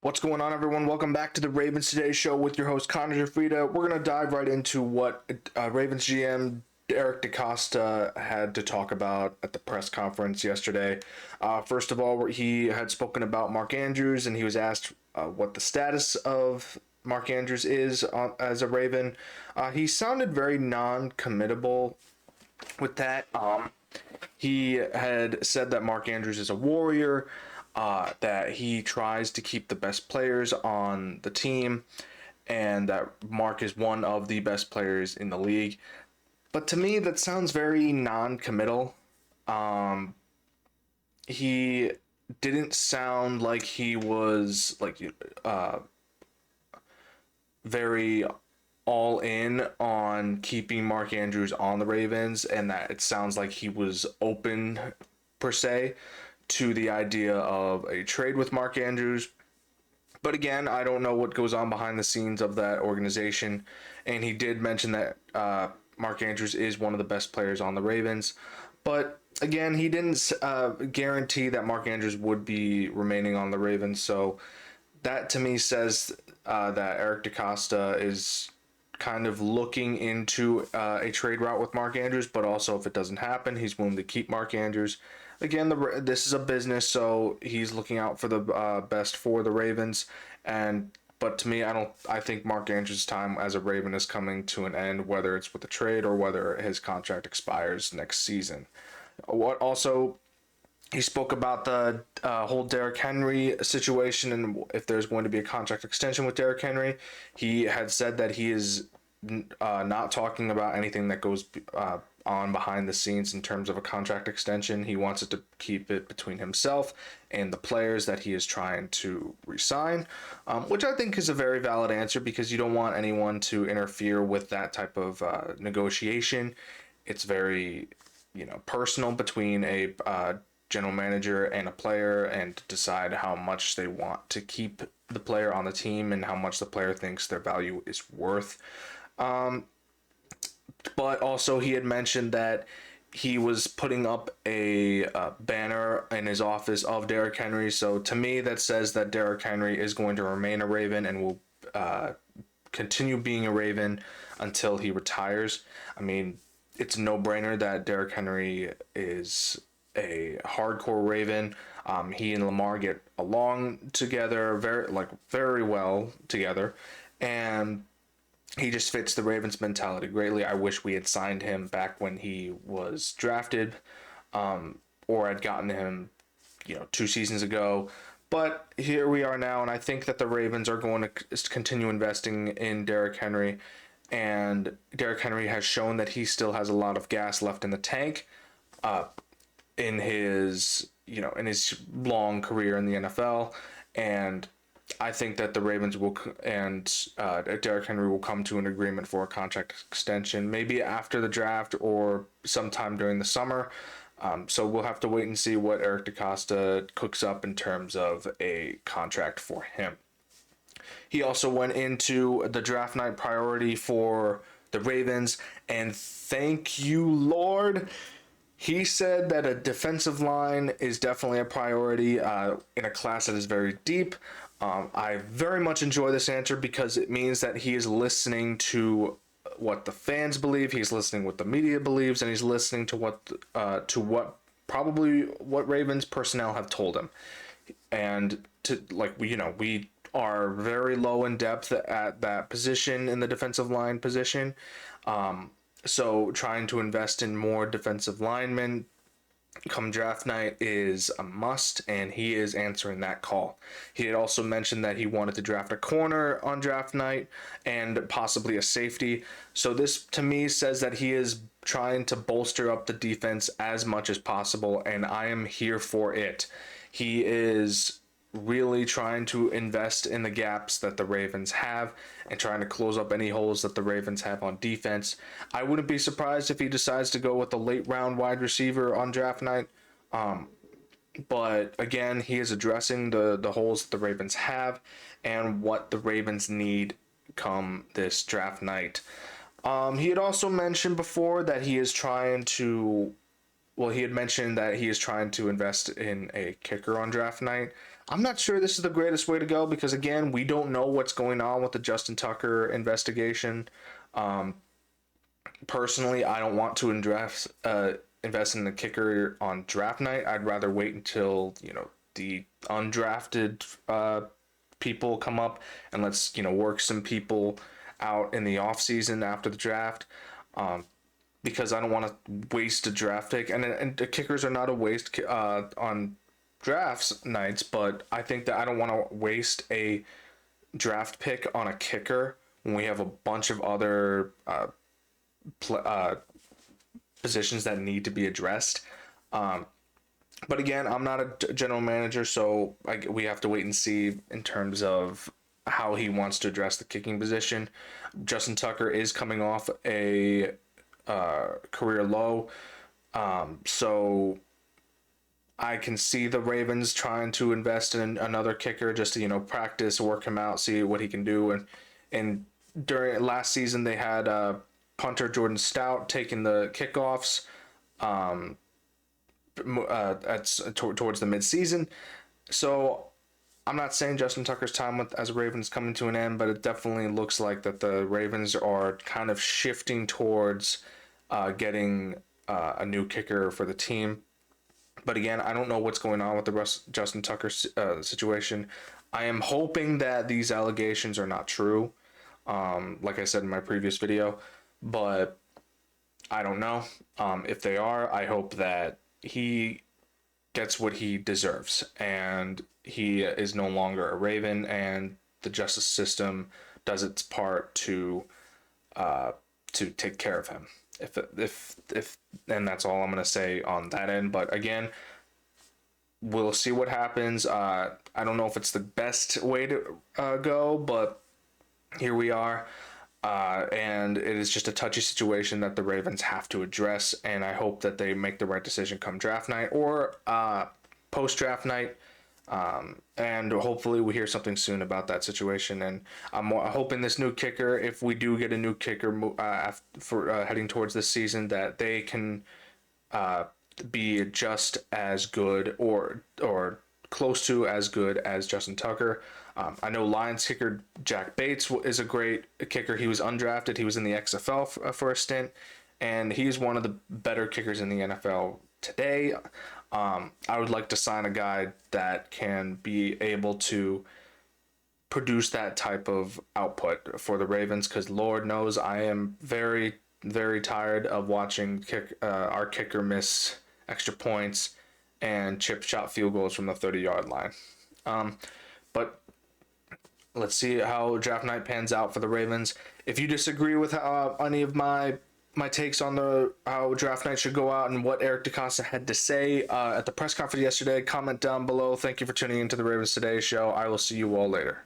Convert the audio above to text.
What's going on, everyone? Welcome back to the Ravens Today Show with your host, Connor Gioffreda. We're going to dive right into what Ravens GM Eric DeCosta had to talk about at the press conference yesterday. First of all, he had spoken about Mark Andrews, and he was asked what the status of Mark Andrews is as a Raven. He sounded very non-committable with that. He had said that Mark Andrews is a warrior, that he tries to keep the best players on the team, and that Mark is one of the best players in the league. But to me, that sounds very non-committal. He didn't sound like he was very all in on keeping Mark Andrews on the Ravens, and that it sounds like he was open per se to the idea of a trade with Mark Andrews. But again, I don't know what goes on behind the scenes of that organization. And he did mention that Mark Andrews is one of the best players on the Ravens. But again, he didn't guarantee that Mark Andrews would be remaining on the Ravens. So that to me says that Eric DeCosta is kind of looking into a trade route with Mark Andrews, but also if it doesn't happen, he's willing to keep Mark Andrews. Again, this is a business, so he's looking out for the best for the Ravens. But to me, I think Mark Andrews' time as a Raven is coming to an end, whether it's with a trade or whether his contract expires next season. What also he spoke about the whole Derrick Henry situation and if there's going to be a contract extension with Derrick Henry. He had said that he is not talking about anything that goes on behind the scenes in terms of a contract extension. He wants it to keep it between himself and the players that he is trying to resign, which I think is a very valid answer because you don't want anyone to interfere with that type of negotiation. It's very, personal between a general manager and a player, and to decide how much they want to keep the player on the team and how much the player thinks their value is worth. But also, he had mentioned that he was putting up a banner in his office of Derrick Henry. So to me, that says that Derrick Henry is going to remain a Raven and will continue being a Raven until he retires. I mean, it's a no-brainer that Derrick Henry is a hardcore Raven. He and Lamar get along together very well together, and he just fits the Ravens mentality greatly. I wish we had signed him back when he was drafted, or had gotten him, 2 seasons ago. But here we are now, and I think that the Ravens are going to continue investing in Derrick Henry, and Derrick Henry has shown that he still has a lot of gas left in the tank. In his in his long career in the NFL, and I think that the Ravens will and Derrick Henry will come to an agreement for a contract extension, maybe after the draft or sometime during the summer. So we'll have to wait and see what Eric DeCosta cooks up in terms of a contract for him. He also went into the draft night priority for the Ravens, and thank you, Lord. He said that a defensive line is definitely a priority in a class that is very deep. I very much enjoy this answer because it means that he is listening to what the fans believe, he's listening what the media believes, and he's listening to what Ravens personnel have told him. And we are very low in depth at that position in the defensive line position. So trying to invest in more defensive linemen come draft night is a must, and he is answering that call. He had also mentioned that he wanted to draft a corner on draft night and possibly a safety. So this to me says that he is trying to bolster up the defense as much as possible, and I am here for it. He is really trying to invest in the gaps that the Ravens have and trying to close up any holes that the Ravens have on defense. I wouldn't be surprised if he decides to go with a late round wide receiver on draft night. But again, he is addressing the holes that the Ravens have and what the Ravens need come this draft night. He had also mentioned before that he is trying to he had mentioned that he is trying to invest in a kicker on draft night. I'm not sure this is the greatest way to go because again, we don't know what's going on with the Justin Tucker investigation. Um, Personally, I don't want to invest in the kicker on draft night. I'd rather wait until the undrafted people come up and let's work some people out in the off season after the draft. Because I don't want to waste a draft pick, and the kickers are not a waste on drafts nights, but I think that I don't want to waste a draft pick on a kicker when we have a bunch of other pl- uh, positions that need to be addressed. But again, I'm not a general manager, so we have to wait and see in terms of how he wants to address the kicking position. Justin Tucker is coming off a career low, so I can see the Ravens trying to invest in another kicker just to practice, work him out, see what he can do. And during last season, they had punter Jordan Stout taking the kickoffs. Towards the midseason. So I'm not saying Justin Tucker's time as a Raven is coming to an end, but it definitely looks like that the Ravens are kind of shifting towards getting a new kicker for the team. But again, I don't know what's going on with the Justin Tucker situation. I am hoping that these allegations are not true, like I said in my previous video, but I don't know. If they are, I hope that he gets what he deserves and he is no longer a Raven and the justice system does its part to take care of him. If and that's all I'm gonna say on that end. But again, we'll see what happens. I don't know if it's the best way to go, but here we are. And it is just a touchy situation that the Ravens have to address, and I hope that they make the right decision come draft night or post draft night. And hopefully we hear something soon about that situation. And I'm hoping this new kicker, if we do get a new kicker for heading towards this season, that they can be just as good or close to as good as Justin Tucker. I know Lions kicker Jack Bates is a great kicker. He was undrafted. He was in the XFL for a stint, and he's one of the better kickers in the NFL today. I would like to sign a guy that can be able to produce that type of output for the Ravens, because Lord knows I am very, very tired of watching our kicker miss extra points and chip shot field goals from the 30-yard line. But let's see how draft night pans out for the Ravens. If you disagree with any of my takes on how draft night should go out and what Eric DeCosta had to say at the press conference yesterday, comment down below. Thank you for tuning into the Ravens Today show. I will see you all later.